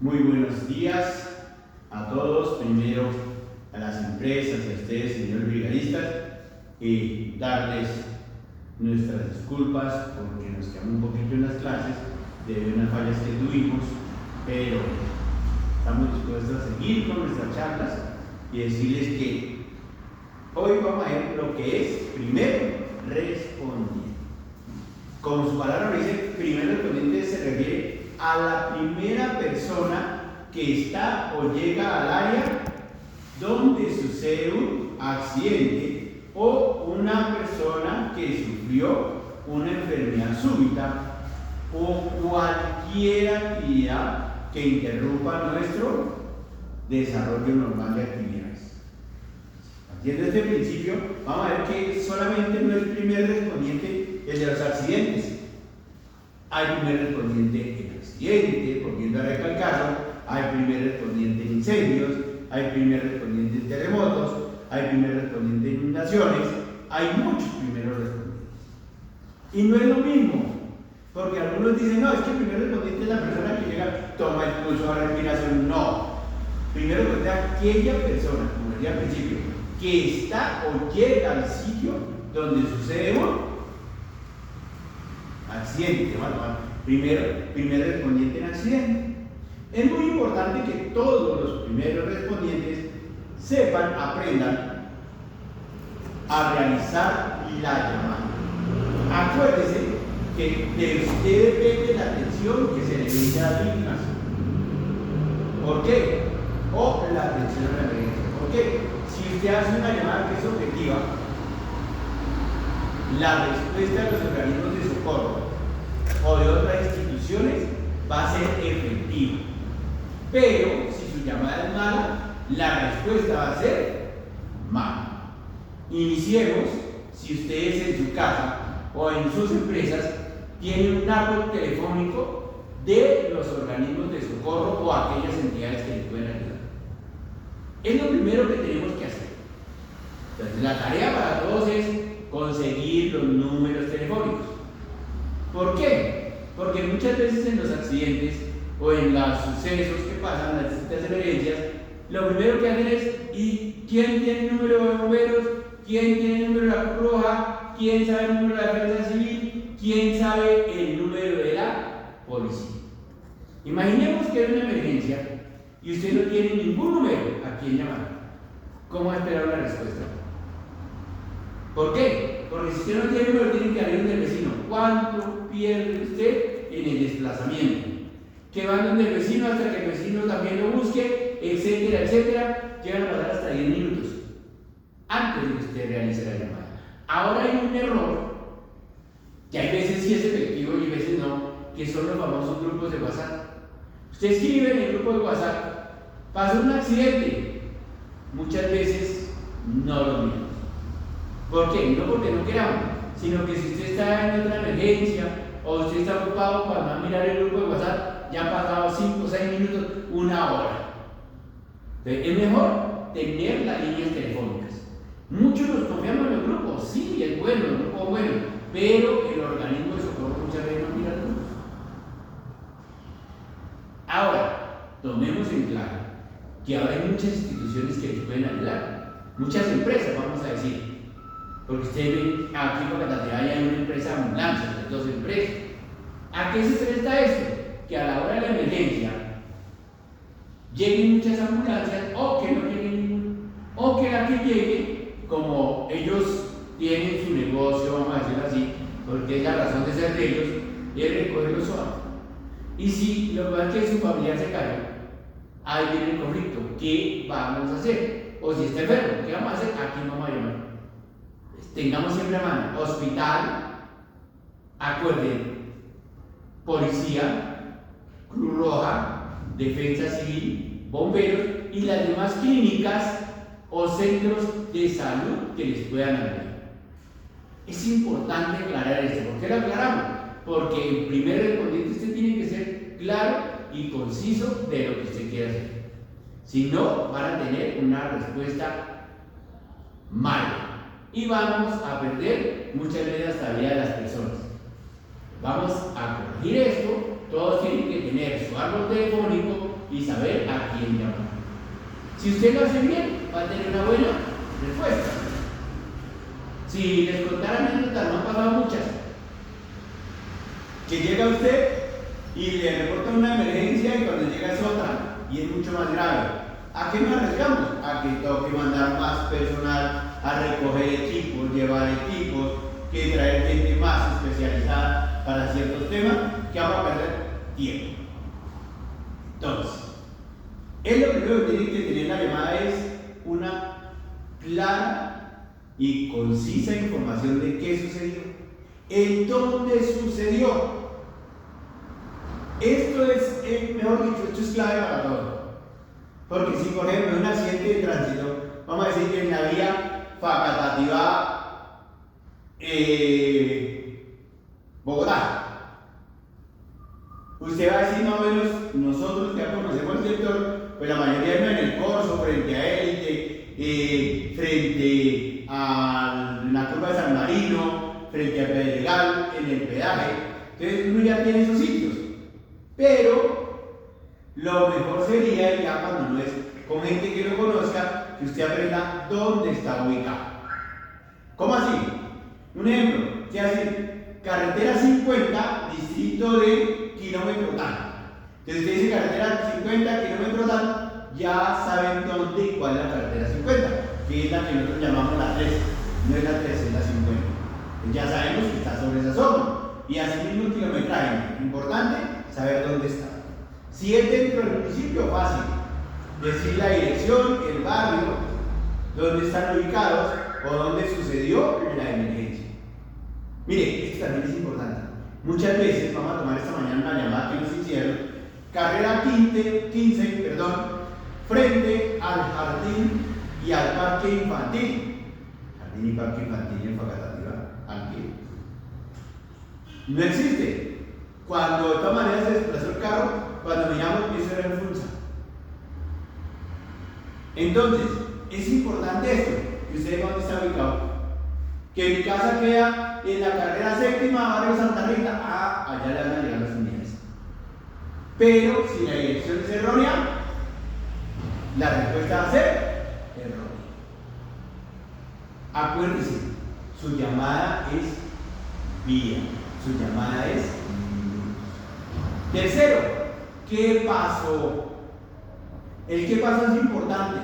Muy buenos días a todos, primero a las empresas y a ustedes, señores brigadistas, y darles nuestras disculpas porque nos quedamos un poquito en las clases debido a unas fallas que tuvimos, pero estamos dispuestos a seguir con nuestras charlas y decirles que hoy vamos a ver lo que es primero respondiente. Como su palabra dice, primero respondiente se refiere a la primera persona que está o llega al área donde sucede un accidente o una persona que sufrió una enfermedad súbita o cualquier actividad que interrumpa nuestro desarrollo normal de actividades. Partiendo de este principio, vamos a ver que solamente no es primer respondiente el de los accidentes. Hay primer respondiente en accidente, volviendo a recalcarlo, hay primer respondiente en incendios, hay primer respondiente en terremotos, hay primer respondiente en inundaciones, hay muchos primeros respondientes. Y no es lo mismo, porque algunos dicen, no, es que el primer respondiente es la persona que llega, toma el pulso, la respiración. No. Primero responde aquella persona, como decía al principio, que está o llega al sitio donde sucede un accidente. Primer respondiente en accidente. Es muy importante que todos los primeros respondientes sepan, aprendan a realizar la llamada. Acuérdese que de usted depende la atención que se le brinde a las víctimas. ¿Por qué? O la atención a la emergencia. ¿Por qué? Si usted hace una llamada que es objetiva, la respuesta de los organismos de socorro o de otras instituciones va a ser efectiva. Pero si su llamada es mala, la respuesta va a ser mala. Iniciemos. Si ustedes en su casa o en sus empresas tienen un árbol telefónico de los organismos de socorro o aquellas entidades que les pueden ayudar. Es lo primero que tenemos que hacer. Entonces, la tarea para todos es conseguir los números telefónicos. ¿Por qué? Porque muchas veces en los accidentes o en los sucesos que pasan, las distintas emergencias, lo primero que hacen es, ¿y quién tiene el número de bomberos? ¿Quién tiene el número de la Cruz Roja? ¿Quién sabe el número de la Defensa Civil? ¿Quién sabe el número de la policía? Imaginemos que hay una emergencia y usted no tiene ningún número a quién llamar. ¿Cómo va a esperar una respuesta? ¿Por qué? Porque si usted no tiene número, tiene que abrir donde el vecino. ¿Cuánto pierde usted en el desplazamiento? Que van donde el vecino hasta que el vecino también lo busque, etcétera, etcétera. Llegan a pasar hasta 10 minutos antes de que usted realice la llamada. Ahora hay un error, que hay veces sí es efectivo y a veces no, que son los famosos grupos de WhatsApp. Usted escribe en el grupo de WhatsApp, pasó un accidente. Muchas veces no lo miramos. ¿Por qué? No porque no queramos, sino que si usted está en otra emergencia o usted está ocupado cuando va a mirar el grupo de WhatsApp, ya han pasado 5 o 6 minutos, una hora. Entonces, es mejor tener las líneas telefónicas. Muchos nos confiamos en los grupos, sí, es bueno, el grupo es bueno, pero el organismo de socorro muchas veces no mira los grupos. Ahora, tomemos en claro que ahora hay muchas instituciones que les pueden ayudar, muchas empresas, vamos a decir. Porque usted ve aquí por Catatá hay una empresa de ambulancias, hay 2 empresas. ¿A qué se presta esto? Que a la hora de la emergencia lleguen muchas ambulancias o que no lleguen ninguna. O que la que llegue, como ellos tienen su negocio, vamos a decirlo así, porque es la razón de ser de ellos, es recogerlo suave. Y si lo que pasa es que su familiar se cayó, ahí viene el conflicto. ¿Qué vamos a hacer? O si está enfermo, ¿qué vamos a hacer? ¿A quién vamos a llamar? Tengamos siempre a mano hospital, acuerden, policía, Cruz Roja, Defensa Civil, bomberos y las demás clínicas o centros de salud que les puedan ayudar. Es importante aclarar esto. ¿Por qué lo aclaramos? Porque el primer respondiente usted tiene que ser claro y conciso de lo que usted quiere hacer. Si no, van a tener una respuesta mala. Y vamos a perder muchas veces la vida de las personas. Vamos a corregir esto. Todos tienen que tener su árbol telefónico y y saber a quién llamar. Si usted lo hace bien, va a tener una buena respuesta. Si les contara anécdotas, no han pasado muchas. Que llega usted y le reporta una emergencia y cuando llega es otra y es mucho más grave. ¿A qué nos arriesgamos? A que toque mandar más personal a recoger equipos, llevar equipos, que traer gente más especializada para ciertos temas, que vamos a perder tiempo. Entonces, es lo primero que tiene que tener la llamada es una clara y concisa información de qué sucedió, en dónde sucedió. Esto es, mejor dicho, esto es clave para todo. Porque si, por ejemplo, un accidente de tránsito, vamos a decir que en la vía Facatativá, Bogotá, usted va a decir más o menos, nosotros que ya conocemos el sector, pues la mayoría en el Corso, frente a Élite, frente a la curva de San Marino, frente a Pedregal, en el peaje. Entonces uno ya tiene esos sitios. Pero lo mejor sería, ya cuando no es con gente que lo conozca, que usted aprenda dónde está ubicado. ¿Cómo así? Un ejemplo, ¿qué hace? Carretera 50, distrito de kilómetro tal. Entonces usted dice carretera 50, kilómetro tal, ya saben dónde y cuál es la carretera 50, que es la que nosotros llamamos la 3, no es la 3, es la 50. Entonces ya sabemos que está sobre esa zona. Y así mismo el kilometraje, importante saber dónde está. Si es dentro del municipio, fácil. Decir la dirección, el barrio, dónde están ubicados o dónde sucedió la emergencia. Mire, esto también es importante. Muchas veces, vamos a tomar esta mañana una llamada que nos hicieron, carrera 15, frente al jardín y al parque infantil. Jardín y parque infantil en Facatativá, aquí. No existe. Cuando de todas maneras se desplazó el carro, cuando miramos, eso era en Funza. Entonces, es importante esto, que ustedes vean dónde está ubicado. Que mi casa queda en la carrera 7ª, barrio Santa Rita, allá le van a llegar las unidades. Pero si la dirección es errónea, la respuesta va a ser errónea. Acuérdense, su llamada es vía, su llamada es tercero. ¿Qué pasó? El qué pasó es importante,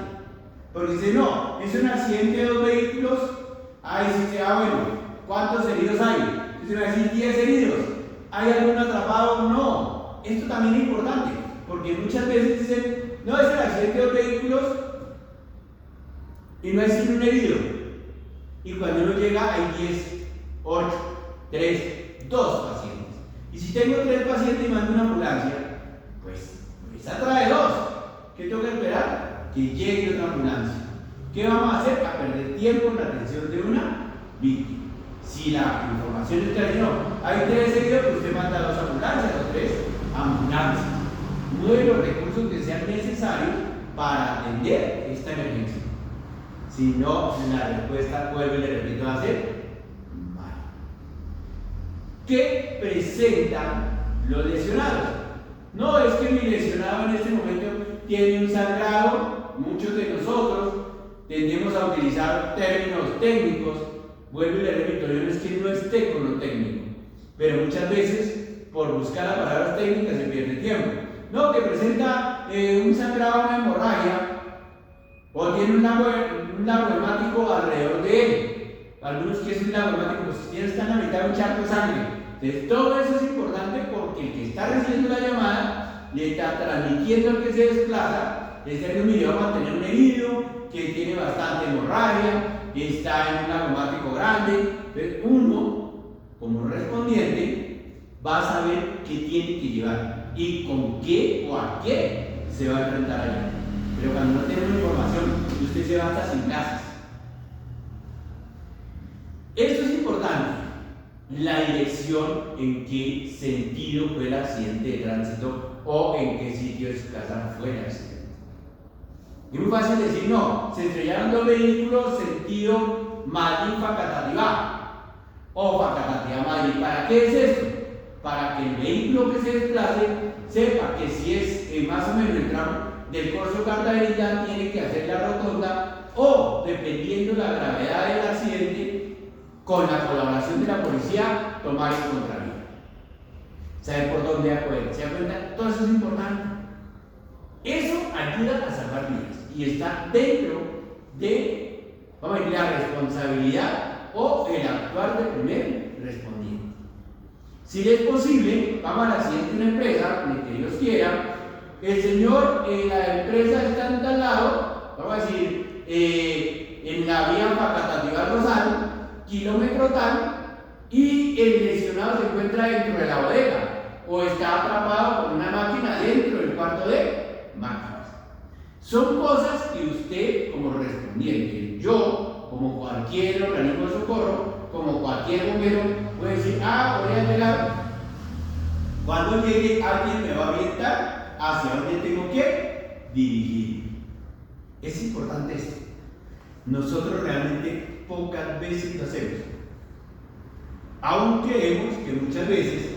porque dice, no, es un accidente de 2 vehículos, ahí sí se bueno, ¿cuántos heridos hay? Entonces va a decir 10 heridos, ¿hay algún atrapado? No, esto también es importante, porque muchas veces dicen, no, es el accidente de 2 vehículos y no hay sino un herido, y cuando uno llega hay 10, 8, 3, 2 pacientes, y si tengo 3 pacientes y mando una ambulancia, pues esa trae 2. ¿Qué tengo que esperar? Que llegue otra ambulancia. ¿Qué vamos a hacer? A perder tiempo en la atención de una víctima. Si la información es clara, no, hay 3 heridos, pues usted manda 2 ambulancias o 3 ambulancias. Uno de los recursos que sean necesarios para atender esta emergencia. Si no, la respuesta, vuelvo y le repito, va a ser mal. ¿Qué presentan los lesionados? No, es que mi lesionado en este momento tiene un sangrado. Muchos de nosotros tendemos a utilizar términos técnicos. Vuelvo y le repito, yo no es que no esté con lo técnico, pero muchas veces por buscar las palabras técnicas se pierde tiempo. No, que presenta un sangrado, una hemorragia, o tiene un lago hemático alrededor de él. Algunos que es un lago hemático, pues tiene están a mitad de un charco de sangre. Entonces todo eso es importante porque el que está recibiendo la llamada le está transmitiendo al que se desplaza, desde un video va a tener un herido, que tiene bastante hemorragia, que está en un lago hemático grande. Entonces uno, como respondiente, va a saber qué tiene que llevar y con qué o a qué se va a enfrentar allá. Pero cuando no tenemos información, usted se va hasta sin casas. Esto es importante. La dirección, en qué sentido fue el accidente de tránsito o en qué sitio de su casa fue el accidente. Es muy fácil decir, no, se estrellaron 2 vehículos sentido Madrid-Facatativá o Facatativá-Madrid. ¿Para qué es esto? para que el vehículo que se desplace sepa que si es más o menos el tramo del Corso Cartagena, tiene que hacer la rotonda, o dependiendo la gravedad del accidente, con la colaboración de la policía, tomar el contravía. Saber por dónde acudir. ¿Se da cuenta? Todo eso es importante. Eso ayuda a salvar vidas y está dentro de, vamos a decir, la responsabilidad o el actuar de primer respondiente. Si le es posible, vamos a la siguiente empresa, ni que Dios quiera, el señor en la empresa está en tal lado, vamos a decir, en la vía Facatativá Rosal, kilómetro tal, y el lesionado se encuentra dentro de la bodega o está atrapado con una máquina dentro del cuarto de máquinas. Son cosas que usted como respondiente, yo como cualquier organismo de socorro, como cualquier bombero, puede decir, voy a llegar, cuando llegue alguien me va a orientar hacia dónde tengo que dirigir. Es importante esto. Nosotros realmente pocas veces lo hacemos. Aún creemos que muchas veces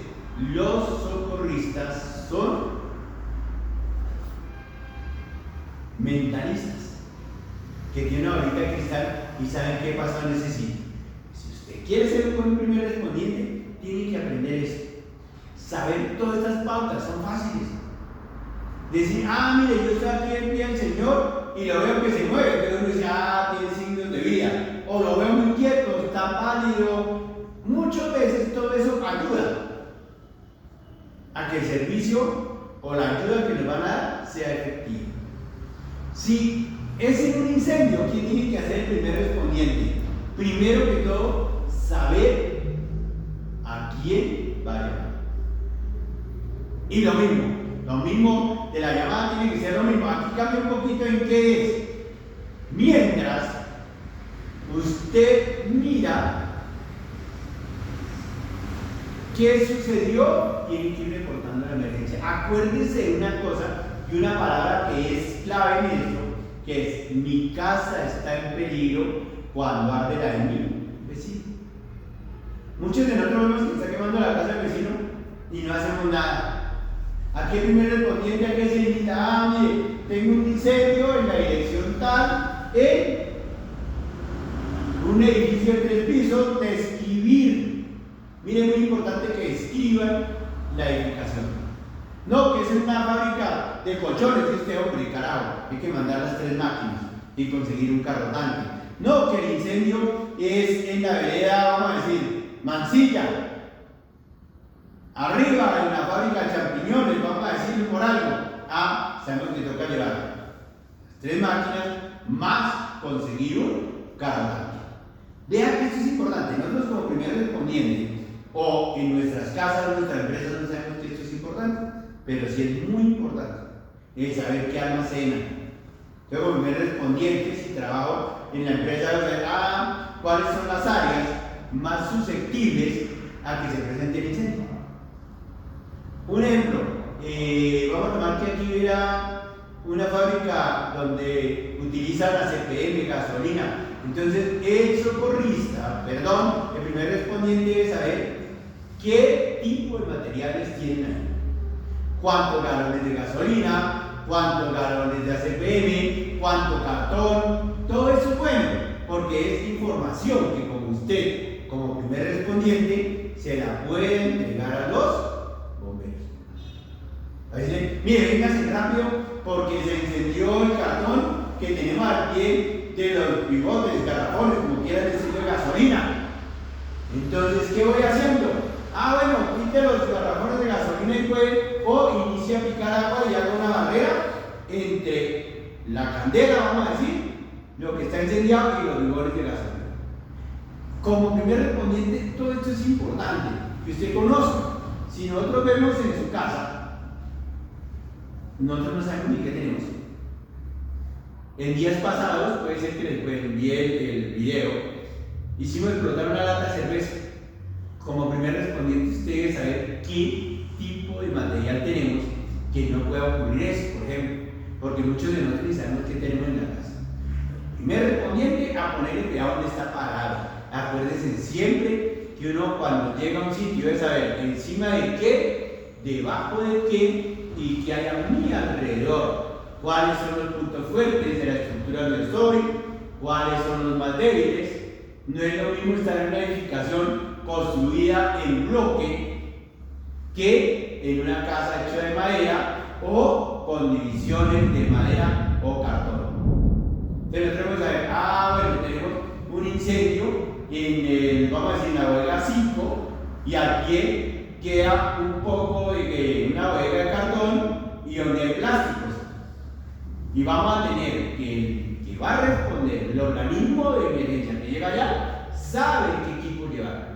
los socorristas son mentalistas, que tienen una varita de cristal y saben qué pasó en ese sitio. Si usted quiere ser un buen primer respondiente, tiene que aprender esto. Saber todas estas pautas son fáciles. Decir, mire, yo estoy aquí en pie del Señor y lo veo que se mueve, pero uno dice, tiene signos de vida, o lo veo muy quieto, está pálido. Muchas veces todo eso ayuda a que el servicio o la ayuda que nos van a dar sea efectiva. Si es en un incendio, ¿quién tiene que hacer el primer respondiente? Primero que todo, saber a quién va a llamar. Y lo mismo de la llamada tiene que ser lo mismo. Aquí cambia un poquito en qué es. Mientras usted mira qué sucedió, tiene que ir reportando la emergencia. Acuérdese de una cosa y una palabra que es clave en esto, que es: mi casa está en peligro cuando arde la de mi vecino. Muchos de nosotros vemos que está quemando la casa del vecino y no hacemos nada. Aquí el primer respondiente hay que decir, mire, tengo un incendio en la dirección tal, en un edificio de 3 pisos, describir. Mire, es muy importante que escriban la edificación. No, que es una fábrica de colchones, hombre, carajo, hay que mandar las 3 máquinas y conseguir un carro tanque. No, que el incendio es en la vereda, vamos a decir, Mansilla. Arriba en la fábrica de champiñones, vamos a decirlo por algo. Sabemos que toca llevar 3 máquinas más conseguir un carro tanque. Vean que esto es importante. Nosotros como primer respondiente, o en nuestras casas, en nuestras empresas, no sabemos que esto es importante, pero sí es muy importante el saber qué almacena. Yo como primer respondiente, si trabajo en la empresa, cuáles son las áreas más susceptibles a que se presente el incendio. Un ejemplo, vamos a tomar que aquí hubiera una fábrica donde utilizan la CPM, gasolina. Entonces, el socorrista, el primer respondiente debe saber qué tipo de materiales tienen ahí. Cuántos galones de gasolina, cuántos galones de ACPM, cuánto cartón. Todo eso es bueno, porque es información que como usted, como primer respondiente, se la puede entregar a los bomberos. Así, mire, véngase rápido porque se encendió el cartón que tenemos al pie de los pivotes, garrafones, como quieran decirlo, de gasolina. Entonces, ¿qué voy haciendo? Quite los garrafones de gasolina y o inicie a picar agua y haga una barrera entre la candela, vamos a decir, lo que está incendiado y los bidones de gasolina. Como primer respondiente, todo esto es importante que usted conozca. Si nosotros vemos en su casa, nosotros no sabemos ni qué tenemos. En días pasados, puede ser que les envíe el video, hicimos explotar una lata de cerveza. Como primer respondiente, usted debe saber qué tipo de material tenemos que no pueda ocurrir eso, por ejemplo, porque muchos de nosotros ni sabemos qué tenemos en la casa. Primer respondiente, a ponerle cuidado donde está parado. Acuérdense siempre que uno cuando llega a un sitio debe saber encima de qué, debajo de qué y qué hay a mi alrededor. Cuáles son los puntos fuertes de la estructura donde estoy, cuáles son los más débiles. No es lo mismo estar en una edificación construida en bloque que en una casa hecha de madera o con divisiones de madera o cartón. Entonces nosotros vamos a ver, bueno, tenemos un incendio en vamos a decir, la bodega 5 y al pie queda un poco de una bodega de cartón y donde hay plásticos. Y vamos a tener que va a responder el organismo de emergencia que llega allá, sabe qué equipo llevar.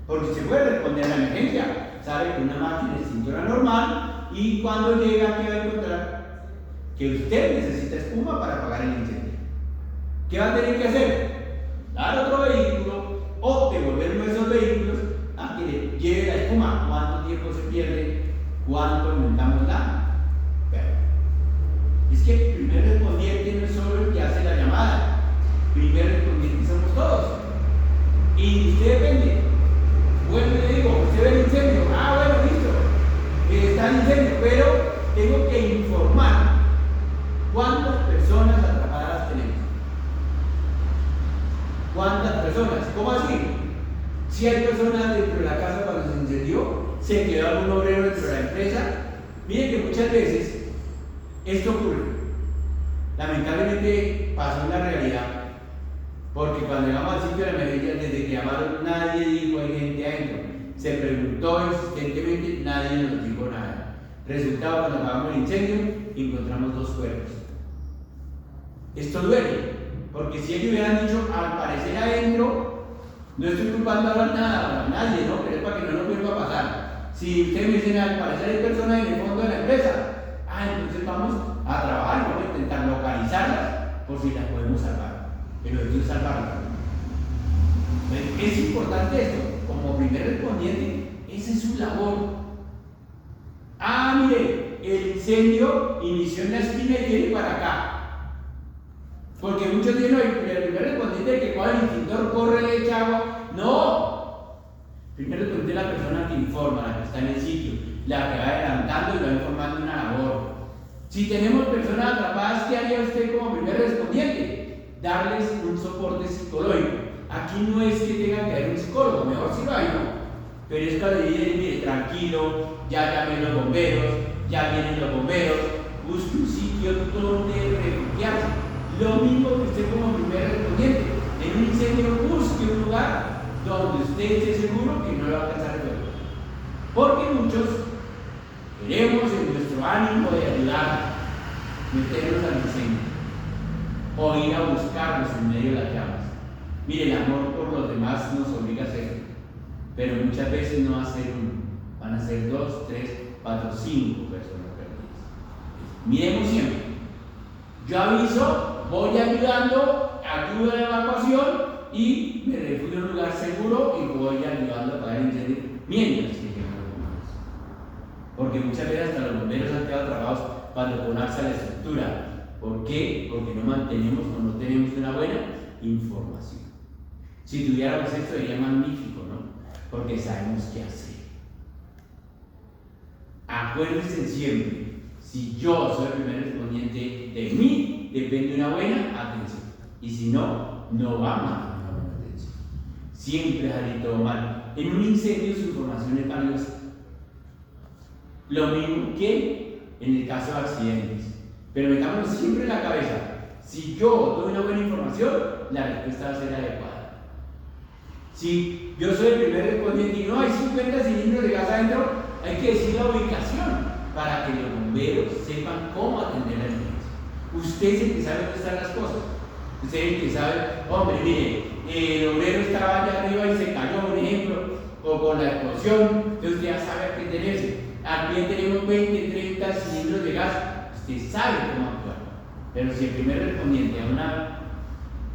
Porque se puede responder a la emergencia, sabe que una máquina extintora normal y cuando llega, ¿qué va a encontrar? Que usted necesita espuma para apagar el incendio. ¿Qué va a tener que hacer? Dar otro vehículo o devolver uno de esos vehículos a que le lleve la espuma. ¿Cuánto tiempo se pierde? ¿Cuánto aumentamos la? Es que el primer respondiente no es solo el que hace la llamada, el primer respondiente somos todos. Y usted depende. Bueno, le digo, usted ve el incendio, bueno, listo, está el incendio, pero tengo que informar cuántas personas atrapadas tenemos. ¿Cuántas personas? ¿Cómo así? Si hay personas dentro de la casa cuando se incendió, se quedó algún obrero dentro de la empresa. Miren que muchas veces esto ocurre. Lamentablemente pasó una realidad, porque cuando llegamos al sitio de la emergencia, desde que llamaron, nadie dijo hay gente adentro. Se preguntó insistentemente, nadie nos dijo nada. Resultado, cuando apagamos el incendio, encontramos 2 cuerpos. Esto duele, porque si ellos hubieran dicho al parecer adentro, no estoy culpando ahora nada a nadie, ¿no? Pero es para que no nos vuelva a pasar. Si ustedes me dicen al parecer hay personas en el fondo de la empresa, entonces vamos a trabajar y vamos a intentar localizarlas por si las podemos salvar. Pero esto es salvarlas. Es importante esto. Como primer respondiente, esa es su labor. Mire, el incendio inició en la esquina y viene para acá. Porque muchos dicen, el primer respondiente que coge el extintor, corre, le echa agua. No. Primer respondiente es la persona que informa, la que está en el sitio, la que va adelantando y va informando una labor. Si tenemos personas atrapadas, ¿qué haría usted como primer respondiente? Darles un soporte psicológico. Aquí no es que tenga que haber un psicólogo, mejor si lo hay, ¿no? Pero es cuando dice, mire, tranquilo, ya llamen los bomberos, ya vienen los bomberos, busque un sitio donde refugiarse. Lo mismo que usted como primer respondiente. En un incendio busque un lugar donde usted esté seguro que no le va a alcanzar el fuego. Porque muchos queremos en nuestro ánimo de ayudar, meternos al incendio o ir a buscarnos en medio de las llamas. Mire, el amor por los demás nos obliga a hacerlo, pero muchas veces no va a ser uno, van a ser 2, 3, 4, 5 personas perdidas. Miremos siempre. Yo aviso, voy ayudando, ayudo a la evacuación y me refugio en un lugar seguro y voy ayudando a apagar el incendio mientras que llegan los bomberos. Porque muchas veces hasta los bomberos han quedado atrapados cuando colapsa la estructura. ¿Por qué? Porque no mantenemos o no tenemos una buena información. Si tuviéramos esto sería magnífico, ¿no? Porque sabemos qué hacer. Acuérdense siempre, si yo soy el primer respondiente, de mí depende una buena atención. Y si no, no va a dar una buena atención. Siempre salir todo mal. En un incendio su información es valiosa. Lo mismo que en el caso de accidentes. Pero metámonos siempre en la cabeza. Si yo doy una buena información, la respuesta va a ser adecuada. Si yo soy el primer respondiente y no hay 50 cilindros de gas adentro, hay que decir la ubicación para que los bomberos sepan cómo atender la emergencia. Usted es el que sabe dónde están las cosas. Usted es el que sabe, hombre, mire, el obrero estaba allá arriba y se cayó, por ejemplo, o con la explosión, entonces usted ya sabe a qué tenerse. Aquí tenemos 20, 30 cilindros de gas, usted sabe cómo actuar. Pero si el primer respondiente da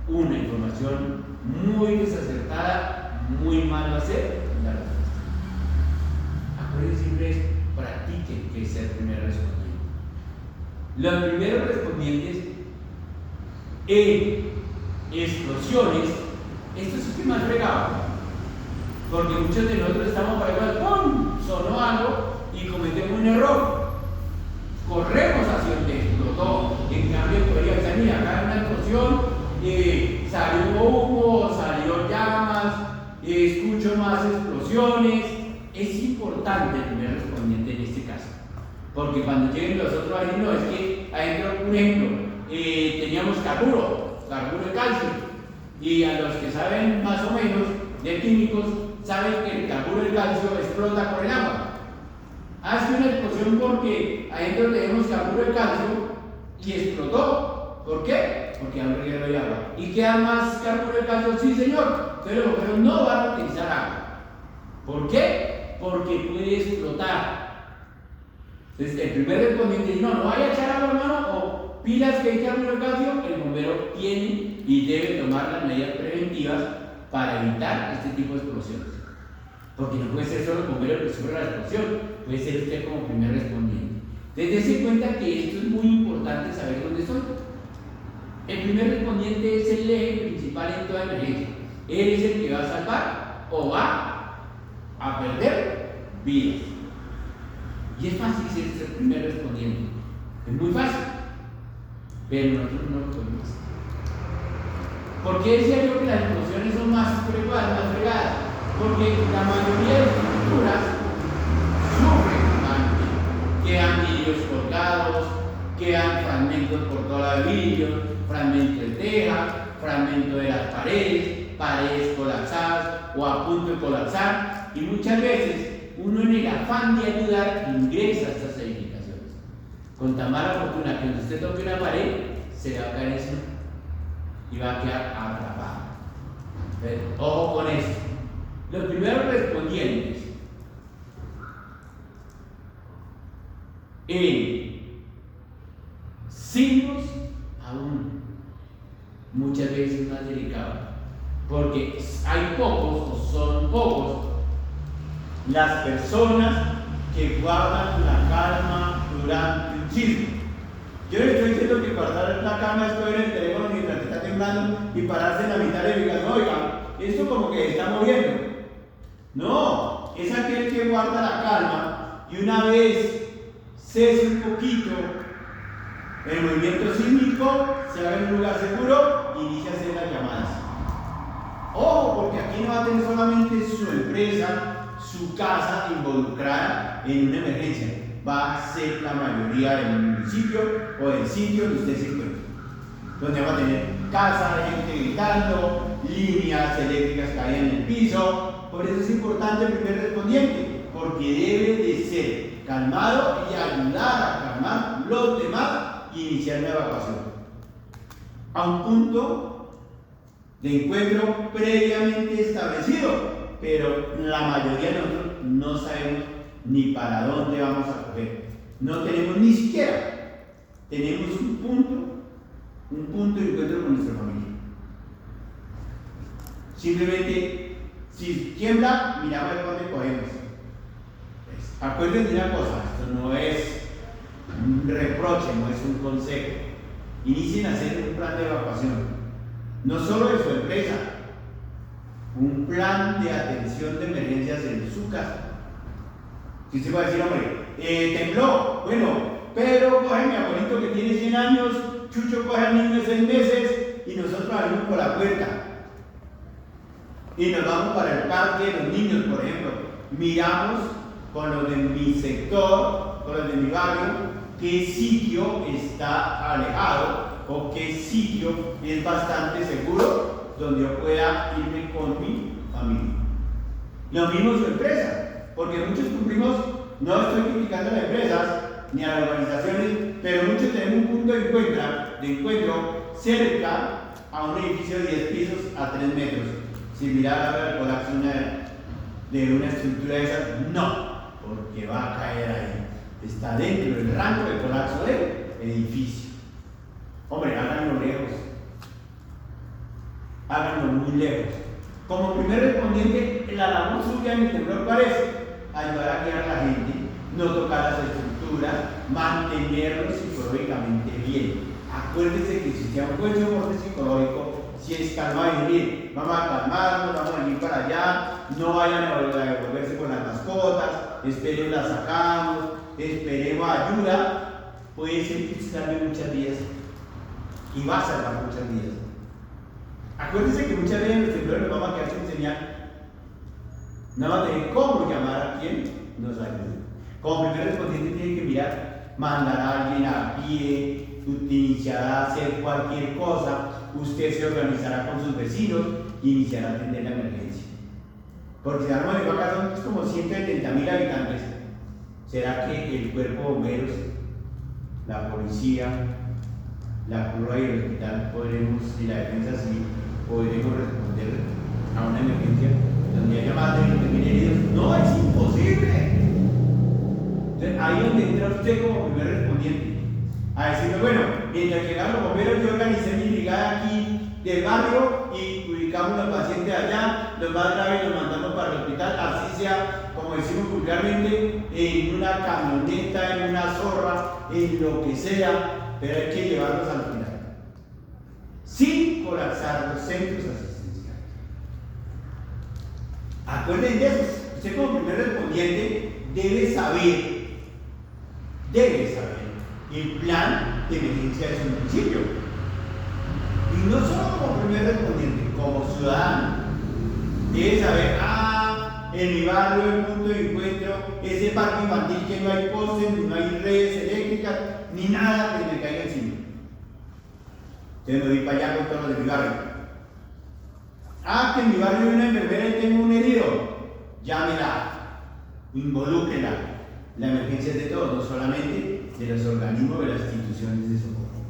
una información muy desacertada, muy mal va a ser la respuesta. Acuérdense siempre esto, practiquen que es el primer respondiente. Los primeros respondientes en explosiones, esto es el que más fregado. Porque muchos de nosotros estamos para igual, ¡pum! Sonó algo y cometemos un error. Corremos hacia el que explotó. En cambio, podría ser, mira, acá hay una explosión, salió humo, salió llamas, escucho más explosiones. Es importante el primer respondiente en este caso. Porque cuando lleguen los otros a decir, no, es que adentro, por ejemplo, teníamos carburo de calcio. Y a los que saben más o menos de químicos, saben que el carburo de calcio explota por el agua. Hace una explosión porque adentro tenemos carburo de calcio y explotó. ¿Por qué? Porque hay un reguero de agua. ¿Y queda más carburo de calcio? Sí, señor, pero no van a utilizar agua. ¿Por qué? Porque puede explotar. Entonces, el primer respondiente dice, no vaya a echar agua, hermano, o pilas que hay carburo de calcio. El bombero tiene y debe tomar las medidas preventivas para evitar este tipo de explosiones. Porque no puede ser solo el bombero que sufre la explosión, puede ser usted como primer respondiente. Entonces, dése cuenta que esto es muy importante saber dónde estoy. El primer respondiente es el eje principal en toda emergencia. Él es el que va a salvar o va a perder vidas. Y es fácil ser el primer respondiente. Es muy fácil. Pero nosotros no lo podemos hacer. ¿Por qué decía yo que las explosiones son más fregadas? Porque la mayoría de estructuras sufren daño. Quedan vidrios colgados, quedan fragmentos por toda la vidrio, fragmentos de teja, fragmentos de las paredes colapsadas o a punto de colapsar. Y muchas veces uno en el afán de ayudar ingresa a estas edificaciones. Con tan mala fortuna que cuando usted toque una pared, se le va a caer encima y va a quedar atrapado. Ojo con esto. Los primeros respondientes en signos aún muchas veces más delicados, porque hay pocos o son pocos las personas que guardan la calma durante un sismo. Yo le estoy diciendo que guardar la calma es coger el teléfono mientras está temblando y pararse en la mitad de la no, oiga, esto como que está moviendo. No, es aquel que guarda la calma y una vez cese un poquito el movimiento sísmico, se va en un lugar seguro y inicia a hacer las llamadas. Ojo, porque aquí no va a tener solamente su empresa, su casa involucrada en una emergencia, va a ser la mayoría del municipio o del sitio donde usted se encuentra, donde va a tener casa, gente gritando, líneas eléctricas caídas en el piso. Por eso es importante el primer respondiente, porque debe de ser calmado y ayudar a calmar los demás y iniciar la evacuación a un punto de encuentro previamente establecido, pero la mayoría de nosotros no sabemos ni para dónde vamos a coger. No tenemos ni siquiera, tenemos un punto de encuentro con nuestra familia. Simplemente, si tiembla, miramos de dónde cogemos. Acuérdense de una cosa, esto no es un reproche, no es un consejo. Inicien a hacer un plan de evacuación, no solo de su empresa, un plan de atención de emergencias en su casa. Si usted va a decir, hombre, tembló, bueno, Pedro coge a mi abuelito que tiene 100 años, Chucho coge al niño de 6 meses y nosotros salimos por la puerta y nos vamos para el parque de los niños, por ejemplo. Miramos con los de mi sector, con los de mi barrio, qué sitio está alejado o qué sitio es bastante seguro donde yo pueda irme con mi familia. Lo mismo su empresa, porque muchos cumplimos, no estoy criticando a las empresas ni a las organizaciones, pero muchos tenemos un punto de encuentro cerca a un edificio de 10 pisos a 3 metros. Si mirar el colapso de una estructura de esas, no, porque va a caer ahí. Está dentro del rango de colapso del edificio. Hombre, háganlo lejos. Háganlo muy lejos. Como primer respondiente, la labor suya en el temblor parece ayudar a guiar a la gente, no tocar las estructuras, mantenerlos psicológicamente bien. Acuérdense que si sea un buen soporte psicológico, si es calmar y decir, vamos a calmarnos, vamos a ir para allá, no vayan a devolverse con las mascotas, esperen la sacamos, esperemos ayuda, puede ser que usted salve muchas vidas y va a salvar muchas vidas. Acuérdense que muchas veces en los temblores nos vamos a quedar sin señal. No va a tener cómo llamar a quien nos ayude. Como primer respondiente tiene que mirar, mandar a alguien a pie, iniciará a hacer cualquier cosa, usted se organizará con sus vecinos y iniciará a atender la emergencia. Porque si armamos de acá son como 170.000 habitantes. ¿Será que el cuerpo de bomberos, la policía, la curva y el hospital podremos, y la defensa civil, podremos responder a una emergencia donde haya más de 20.000 heridos? No, es imposible. Entonces, ahí es donde entra usted como primer respondiente a decirle, bueno, mientras llegaron los bomberos, yo organicé mi brigada aquí del barrio y ubicamos a los pacientes allá, los más graves los mandamos para el hospital, así sea, como decimos vulgarmente, en una camioneta, en una zorra, en lo que sea, pero hay que llevarlos al hospital sin colapsar los centros asistenciales. Acuérdense de eso. Usted como primer respondiente debe saber el plan de emergencia de su municipio. Y no solo como primer respondiente, como ciudadano. Debe saber, en mi barrio el punto de encuentro, ese parque infantil que no hay postes, no hay redes eléctricas, ni nada que me caiga encima. Entonces me voy para allá con todos los de mi barrio. Que en mi barrio hay una enfermera y tengo un herido. Llámela, involúquela. La emergencia es de todos, no solamente de los organismos de las instituciones de socorro.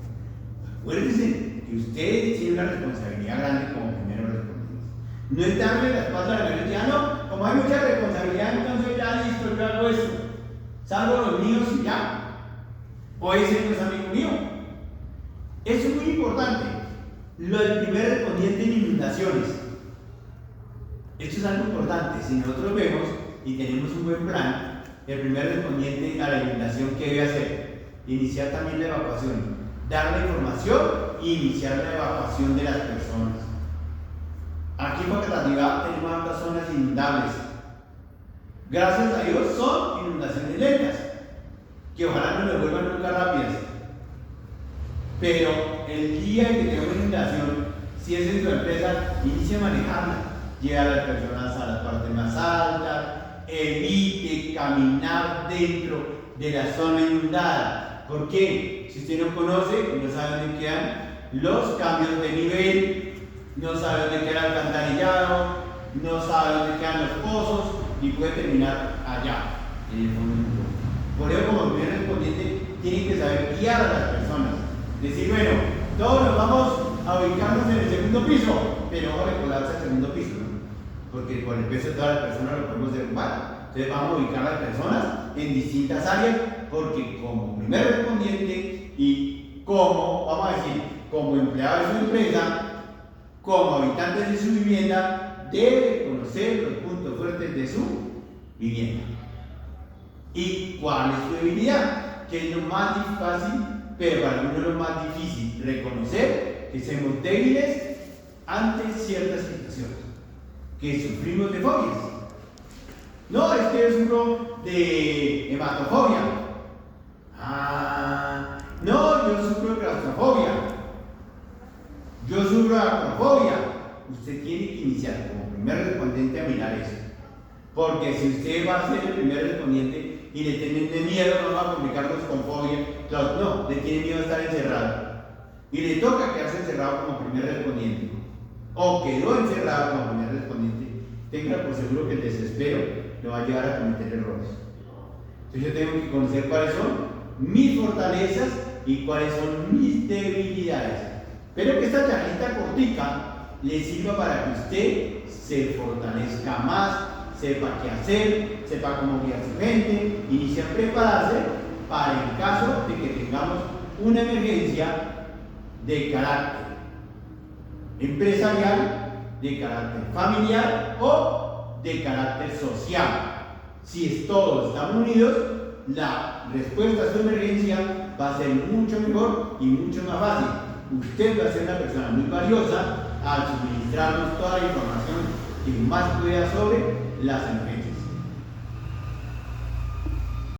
Acuérdense que usted tiene una responsabilidad grande como primero respondiente. No es darle la espalda a la emergencia, no, como hay mucha responsabilidad, entonces ya listo, yo hago esto. Salvo los míos y ya. O ese no es amigo mío. Eso es muy importante. Lo del primer respondiente en inundaciones. Esto es algo importante. Si nosotros vemos y tenemos un buen plan, el primer respondiente a la inundación, ¿qué debe hacer? Iniciar también la evacuación, dar la información e iniciar la evacuación de las personas. Aquí en Facatativá tenemos tantas zonas inundables. Gracias a Dios son inundaciones lentas, que ojalá no nos vuelvan nunca rápidas. Pero el día en que tengamos inundación, si es en su empresa, inicie a manejarla. Lleva a las personas a las partes más altas, evite caminar dentro de la zona inundada. ¿Por qué? Si usted no conoce, no sabe dónde quedan los cambios de nivel, no sabe dónde queda el alcantarillado, no sabe dónde quedan los pozos y puede terminar allá, en el fondo del mundo. Por ello, como primer respondiente, tiene que saber guiar a las personas. Decir, bueno, todos nos vamos a ubicarnos en el segundo piso, pero ojo que colapsa el segundo piso, ¿no? Porque por el peso de todas las personas lo podemos derrumbar. Entonces vamos a ubicar a las personas en distintas áreas, porque como primer respondiente y como, vamos a decir, como empleado de su empresa, como habitantes de su vivienda, debe conocer los puntos fuertes de su vivienda. ¿Y cuál es su debilidad? Que es lo más fácil, pero para algunos lo más difícil, reconocer que somos débiles ante ciertas situaciones, que sufrimos de fobias. No, es que yo sufro de hematofobia. No, yo sufro de claustrofobia. Yo sufro de acrofobia. Usted tiene que iniciar como primer respondiente a mirar eso. Porque si usted va a ser el primer respondiente y le tiene miedo, no va a comunicarnos con fobia, no, le tiene miedo a estar encerrado. Y le toca quedarse encerrado como primer respondiente. O quedó encerrado como primer respondiente. Tenga por seguro que el desespero lo va a llevar a cometer errores. Entonces yo tengo que conocer cuáles son mis fortalezas y cuáles son mis debilidades. Espero que esta charlita cortica le sirva para que usted se fortalezca más, sepa qué hacer, sepa cómo guiar a su gente, inicie a prepararse para el caso de que tengamos una emergencia de carácter empresarial, de carácter familiar o de carácter social. Si todos estamos unidos, la respuesta a su emergencia va a ser mucho mejor y mucho más fácil. Usted va a ser una persona muy valiosa al suministrarnos toda la información que más pueda sobre las empresas.